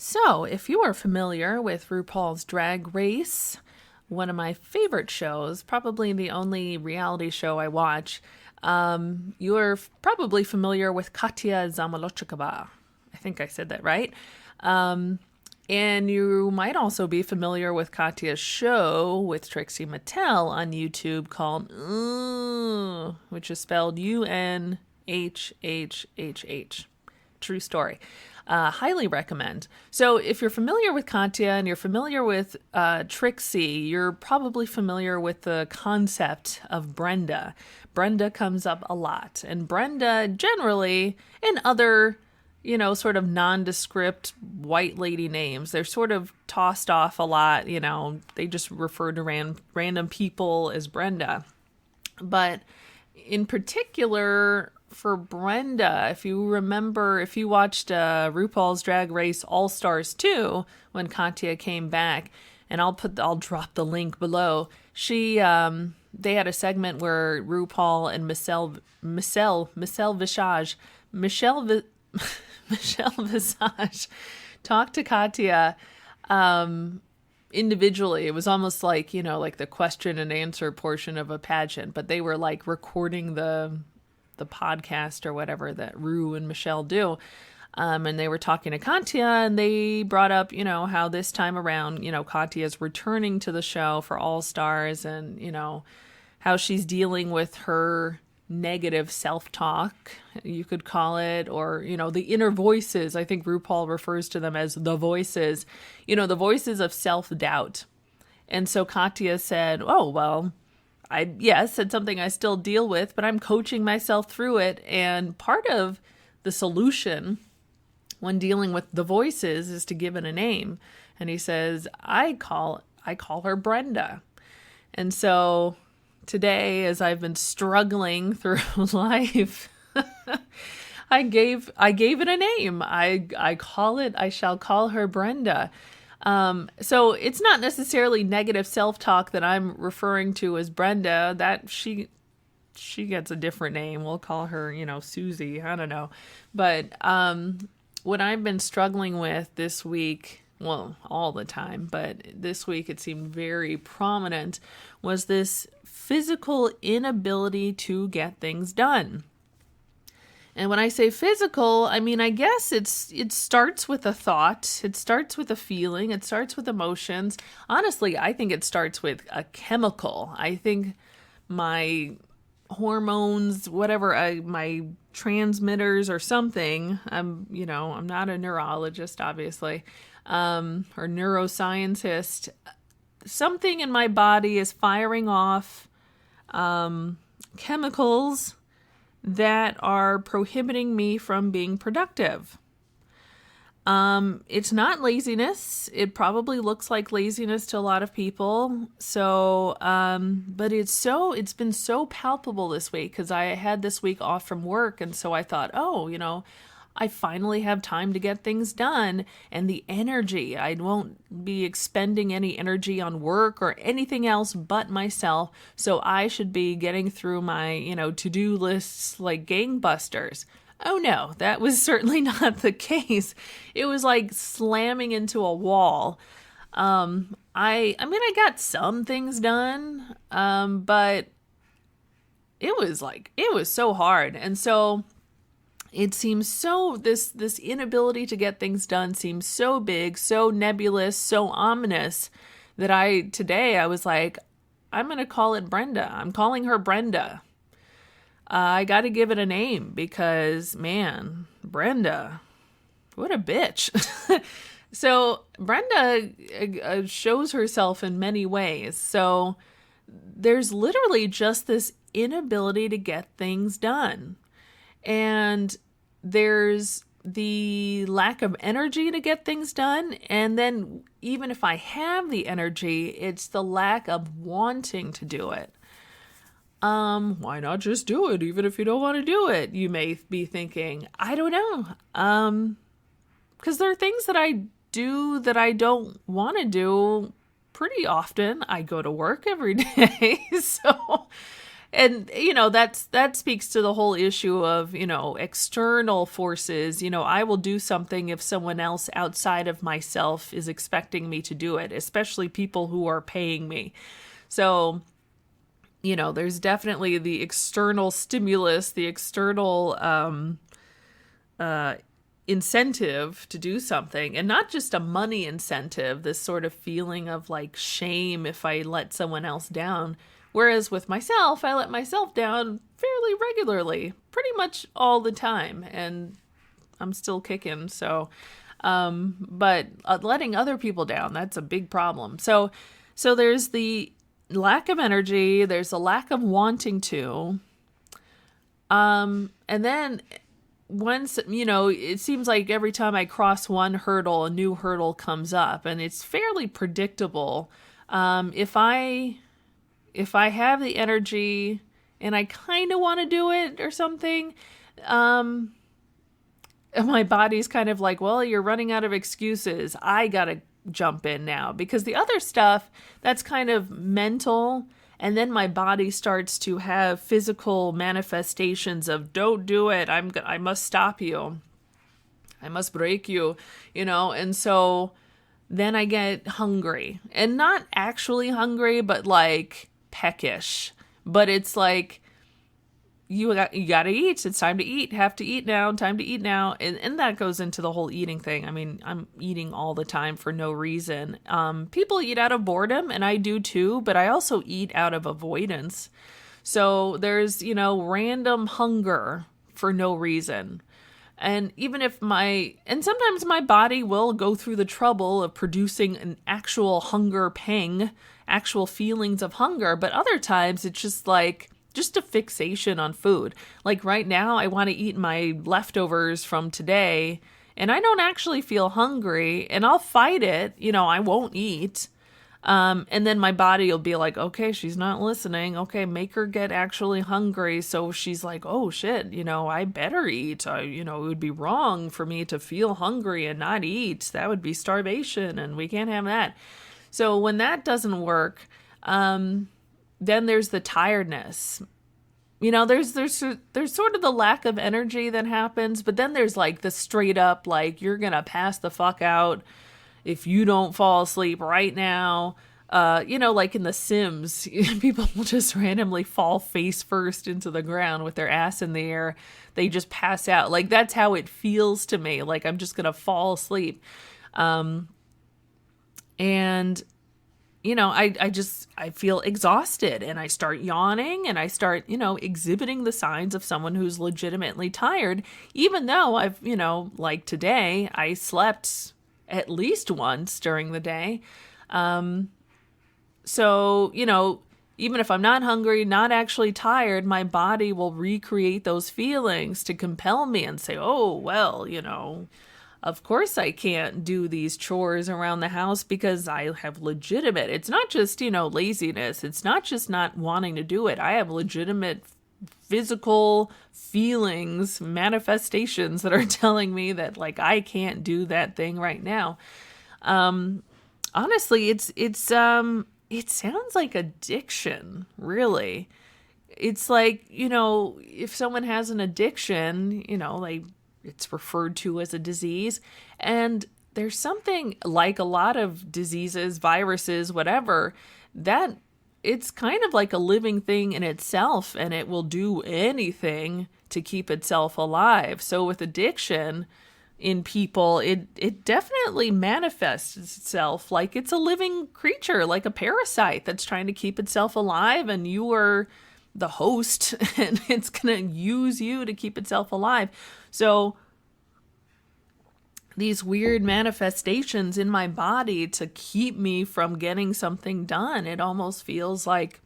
So, if you are familiar with RuPaul's Drag Race, one of my favorite shows, probably the only reality show I watch, you're probably familiar with Katya Zamolodchikova. I think I said that right. Um, and you might also be familiar with Katya's show with Trixie Mattel on YouTube called which is spelled UNHHHH. True story. Highly recommend. So, if you're familiar with Katya and you're familiar with Trixie, you're probably familiar with the concept of Brenda. Brenda comes up a lot, and Brenda generally, and other, sort of nondescript white lady names, they're sort of tossed off a lot. They just refer to random people as Brenda. But in particular, for Brenda, if you watched RuPaul's Drag Race All Stars 2 when Katya came back, and I'll drop the link below. They had a segment where RuPaul and Michelle Visage talked to Katya individually. It was almost like, like the question and answer portion of a pageant, but they were like recording the podcast or whatever that Ru and Michelle do. And they were talking to Katya, and they brought up, how this time around, Katya is returning to the show for All Stars, and, how she's dealing with her negative self-talk, you could call it, or, the inner voices. I think RuPaul refers to them as the voices, the voices of self-doubt. And so Katya said, oh, well, said something I still deal with, but I'm coaching myself through it. And part of the solution when dealing with the voices is to give it a name. And he says, I call her Brenda. And so today, as I've been struggling through life, I gave it a name. I shall call her Brenda. So it's not necessarily negative self-talk that I'm referring to as Brenda. That she gets a different name. We'll call her, Susie. I don't know. But what I've been struggling with this week, well, all the time, but this week it seemed very prominent, was this physical inability to get things done. And when I say physical, I mean, I guess it starts with a thought. It starts with a feeling. It starts with emotions. Honestly, I think it starts with a chemical. I think my hormones, whatever, my transmitters or something, I'm not a neurologist, obviously, or neuroscientist. Something in my body is firing off chemicals that are prohibiting me from being productive. It's not laziness. It probably looks like laziness to a lot of people. So, but it's been so palpable this week because I had this week off from work. And so I thought, I finally have time to get things done, and the energy, I won't be expending any energy on work or anything else but myself. So I should be getting through my, to-do lists like gangbusters. Oh no, that was certainly not the case. It was like slamming into a wall. I got some things done, but it was so hard. And so it seems so, this inability to get things done seems so big, so nebulous, so ominous that today I was like, I'm going to call it Brenda. I'm calling her Brenda. I got to give it a name because, man, Brenda, what a bitch. So Brenda shows herself in many ways. So there's literally just this inability to get things done. And there's the lack of energy to get things done. And then even if I have the energy, it's the lack of wanting to do it. Why not just do it, even if you don't want to do it? You may be thinking, I don't know. Because there are things that I do that I don't want to do pretty often. I go to work every day. So And, that speaks to the whole issue of, external forces. I will do something if someone else outside of myself is expecting me to do it, especially people who are paying me. So, there's definitely the external stimulus, the external incentive to do something, and not just a money incentive, this sort of feeling of like shame if I let someone else down. Whereas with myself, I let myself down fairly regularly, pretty much all the time, and I'm still kicking. So, but letting other people down, that's a big problem. So there's the lack of energy, there's a lack of wanting to, and then once, it seems like every time I cross one hurdle, a new hurdle comes up, and it's fairly predictable. If I have the energy and I kind of want to do it or something, my body's kind of like, well, you're running out of excuses. I got to jump in now, because the other stuff, that's kind of mental. And then my body starts to have physical manifestations of, don't do it. I must stop you. I must break you, and so then I get hungry, and not actually hungry, but like peckish. But it's like, you got to eat. It's time to eat. Have to eat now. Time to eat now. And that goes into the whole eating thing. I mean, I'm eating all the time for no reason. People eat out of boredom, and I do too, but I also eat out of avoidance. So there's, random hunger for no reason. And even if sometimes my body will go through the trouble of producing an actual hunger pang, actual feelings of hunger, but other times it's just like, just a fixation on food. Like right now, I want to eat my leftovers from today, and I don't actually feel hungry, and I'll fight it. I won't eat. And then my body will be like, okay, she's not listening. Okay, make her get actually hungry. So she's like, oh shit, I better eat. It would be wrong for me to feel hungry and not eat. That would be starvation, and we can't have that. So when that doesn't work, then there's the tiredness. There's sort of the lack of energy that happens, but then there's like the straight up, like, you're gonna pass the fuck out if you don't fall asleep right now. Like in The Sims, people will just randomly fall face first into the ground with their ass in the air. They just pass out. Like, that's how it feels to me. Like, I'm just gonna fall asleep. And I feel exhausted, and I start yawning, and I start, exhibiting the signs of someone who's legitimately tired, even though I've, like today, I slept at least once during the day. So, even if I'm not hungry, not actually tired, my body will recreate those feelings to compel me and say, oh, well, of course I can't do these chores around the house because I have legitimate, it's not just, laziness. It's not just not wanting to do it. I have legitimate physical feelings, manifestations that are telling me that, like, I can't do that thing right now. Honestly, it sounds like addiction, really. It's like, if someone has an addiction, it's referred to as a disease. And there's something like a lot of diseases, viruses, whatever, that it's kind of like a living thing in itself, and it will do anything to keep itself alive. So with addiction in people, it definitely manifests itself like it's a living creature, like a parasite that's trying to keep itself alive, and you are the host, and it's going to use you to keep itself alive. So these weird manifestations in my body to keep me from getting something done, it almost feels like,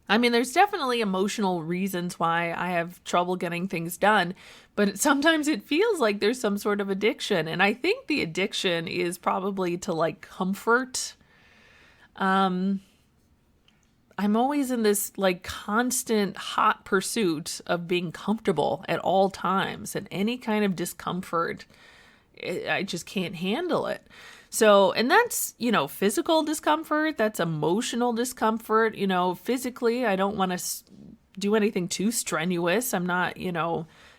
there's definitely emotional reasons why I have trouble getting things done, but sometimes it feels like there's some sort of addiction. And I think the addiction is probably to, like, comfort. I'm always in this, like, constant hot pursuit of being comfortable at all times, and any kind of discomfort I just can't handle it. So, and that's, physical discomfort, that's emotional discomfort. Physically, I don't want to do anything too strenuous. I'm not,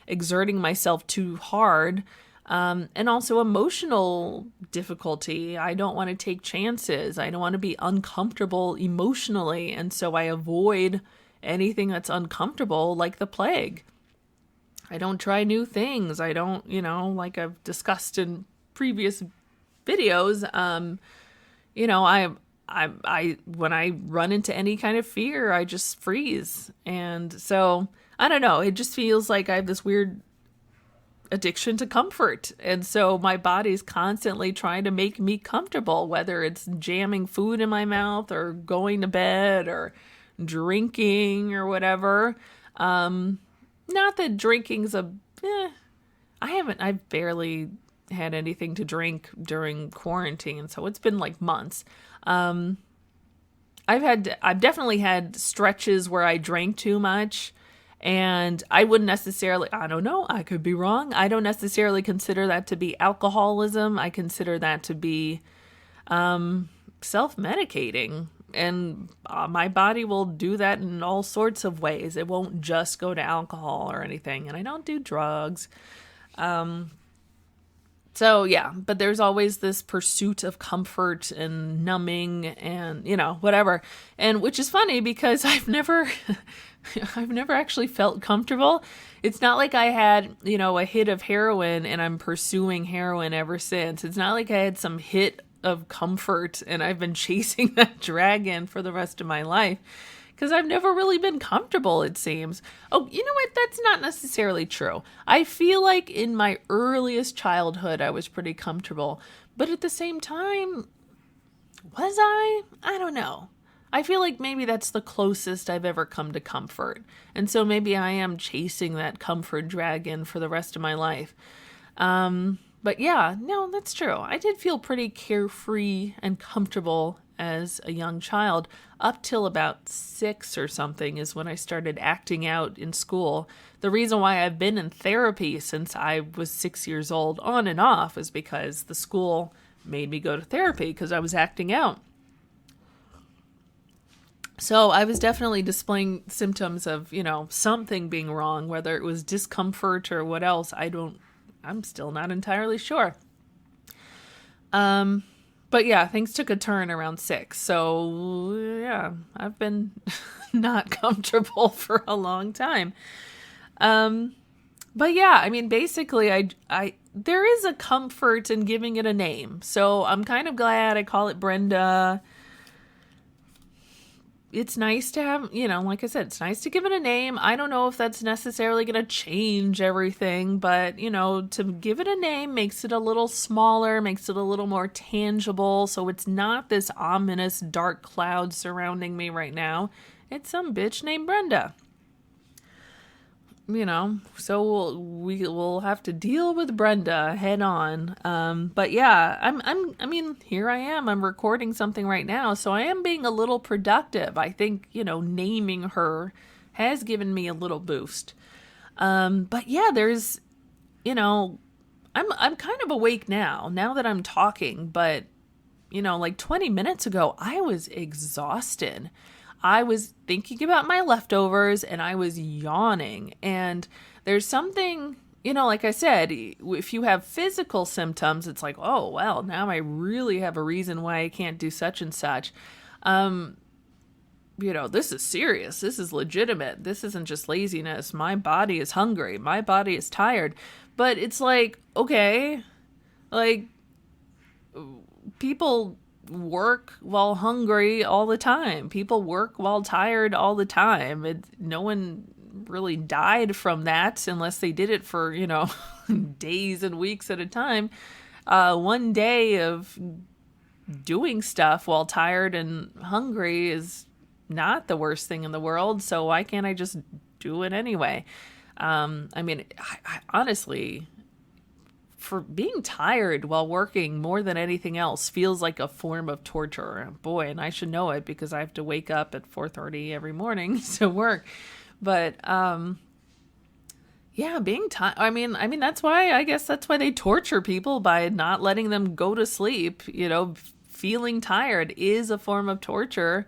exerting myself too hard. And also emotional difficulty. I don't want to take chances. I don't want to be uncomfortable emotionally. And so I avoid anything that's uncomfortable, like the plague. I don't try new things. I don't, like I've discussed in previous videos, I when I run into any kind of fear, I just freeze. And so, I don't know, it just feels like I have this weird addiction to comfort. And so my body's constantly trying to make me comfortable, whether it's jamming food in my mouth or going to bed or drinking or whatever. Not that drinking's I've barely had anything to drink during quarantine, so it's been like months. I've definitely had stretches where I drank too much, and I wouldn't necessarily, I don't know, I could be wrong. I don't necessarily consider that to be alcoholism. I consider that to be self-medicating. And my body will do that in all sorts of ways. It won't just go to alcohol or anything. And I don't do drugs. So yeah, but there's always this pursuit of comfort and numbing and, whatever. And which is funny because I've never actually felt comfortable. It's not like I had, a hit of heroin and I'm pursuing heroin ever since. It's not like I had some hit of comfort and I've been chasing that dragon for the rest of my life, because I've never really been comfortable, it seems. Oh, you know what? That's not necessarily true. I feel like in my earliest childhood, I was pretty comfortable, but at the same time, was I? I don't know. I feel like maybe that's the closest I've ever come to comfort. And so maybe I am chasing that comfort dragon for the rest of my life. But yeah, no, that's true. I did feel pretty carefree and comfortable as a young child up till about 6 or something is when I started acting out in school. The reason why I've been in therapy since I was 6 years old on and off is because the school made me go to therapy because I was acting out. So I was definitely displaying symptoms of, something being wrong, whether it was discomfort or what else. I'm still not entirely sure. But yeah, things took a turn around 6. So yeah, I've been not comfortable for a long time. But yeah, I mean, basically there is a comfort in giving it a name. So I'm kind of glad I call it Brenda. It's nice to have, like I said, it's nice to give it a name. I don't know if that's necessarily going to change everything, but, to give it a name makes it a little smaller, makes it a little more tangible. So it's not this ominous dark cloud surrounding me right now. It's some bitch named Brenda. So we'll have to deal with Brenda head on. But yeah, I mean, here I am, I'm recording something right now. So I am being a little productive. I think, naming her has given me a little boost. But yeah, there's, I'm kind of awake now that I'm talking, but like 20 minutes ago, I was exhausted. I was thinking about my leftovers and I was yawning. And there's something, like I said, if you have physical symptoms, it's like, oh, well, now I really have a reason why I can't do such and such. This is serious. This is legitimate. This isn't just laziness. My body is hungry. My body is tired. But it's like, okay, like people work while hungry all the time. People work while tired all the time. No one really died from that unless they did it for, days and weeks at a time. One day of doing stuff while tired and hungry is not the worst thing in the world. So why can't I just do it anyway? I mean, I honestly, for being tired while working more than anything else feels like a form of torture. Boy, and I should know it because I have to wake up at 4:30 every morning to work. But Yeah, being tired. I mean, that's why, I guess that's why they torture people by not letting them go to sleep. Feeling tired is a form of torture.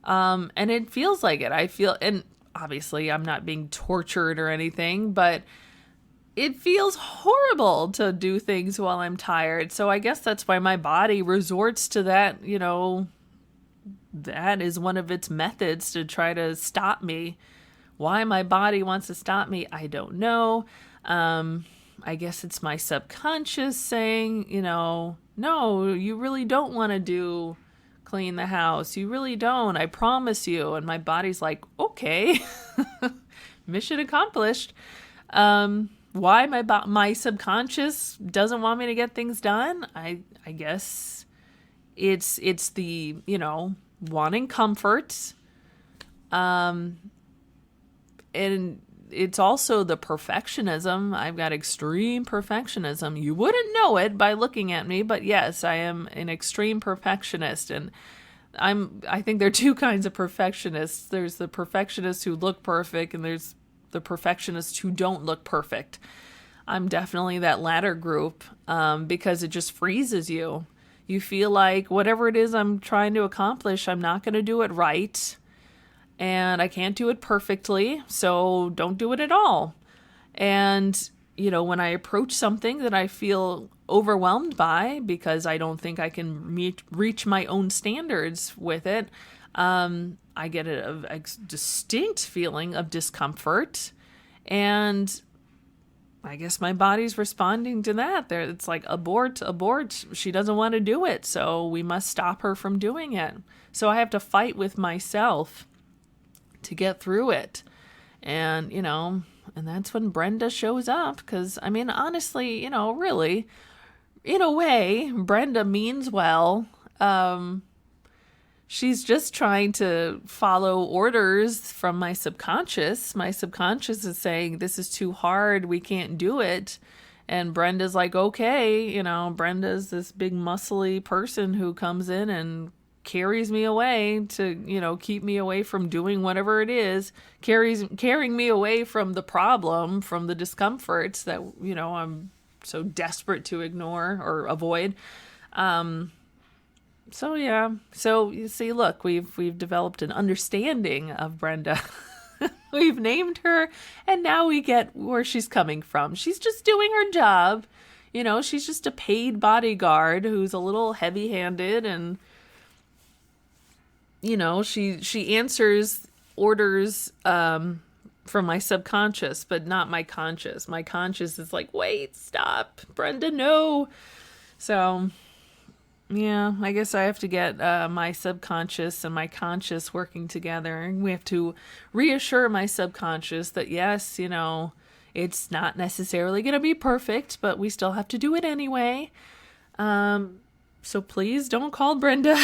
And it feels like it. And obviously I'm not being tortured or anything, but it feels horrible to do things while I'm tired. So I guess that's why my body resorts to that. That is one of its methods to try to stop me. Why my body wants to stop me, I don't know. I guess it's my subconscious saying, no, you really don't want to clean the house. You really don't. I promise you. And my body's like, okay, mission accomplished. Why my subconscious doesn't want me to get things done? I guess it's the, wanting comfort. And it's also the perfectionism. I've got extreme perfectionism. You wouldn't know it by looking at me, but yes, I am an extreme perfectionist. And I think there are two kinds of perfectionists. There's the perfectionists who look perfect, and there's the perfectionists who don't look perfect. I'm definitely that latter group, because it just freezes you. You feel like whatever it is I'm trying to accomplish, I'm not going to do it right. And I can't do it perfectly, so don't do it at all. And, when I approach something that I feel overwhelmed by because I don't think I can reach my own standards with it, I get a distinct feeling of discomfort. And I guess my body's responding to that. It's like, abort. She doesn't want to do it, so we must stop her from doing it. So I have to fight with myself to get through it. And, and that's when Brenda shows up. Because, honestly, really, in a way, Brenda means well. She's just trying to follow orders from my subconscious. My subconscious is saying, this is too hard, we can't do it. And Brenda's like, okay, Brenda's this big muscly person who comes in and carries me away to, keep me away from doing whatever it is, carrying me away from the problem, from the discomforts that, I'm so desperate to ignore or avoid. So yeah. So you see, look, we've developed an understanding of Brenda. We've named her, and now we get where she's coming from. She's just doing her job. She's just a paid bodyguard who's a little heavy-handed, and she answers orders from my subconscious, but not my conscious. My conscious is like, wait, stop, Brenda, no. So yeah, I guess I have to get my subconscious and my conscious working together. We have to reassure my subconscious that yes, it's not necessarily going to be perfect, but we still have to do it anyway. So please don't call Brenda.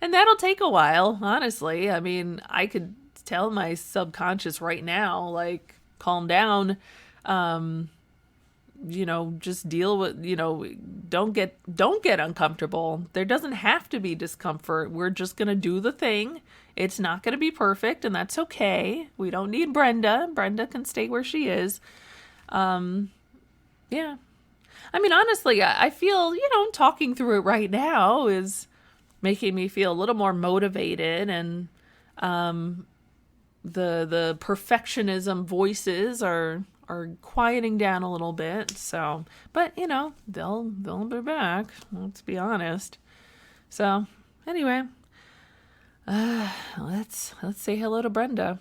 And that'll take a while, honestly. I could tell my subconscious right now, like, calm down. Just deal with, don't get uncomfortable. There doesn't have to be discomfort. We're just going to do the thing. It's not going to be perfect, and that's okay. We don't need Brenda. Brenda can stay where she is. Yeah. Honestly, I feel, talking through it right now is making me feel a little more motivated, and the perfectionism voices are quieting down a little bit. So, but they'll be back. Let's be honest. So, anyway, let's say hello to Brenda.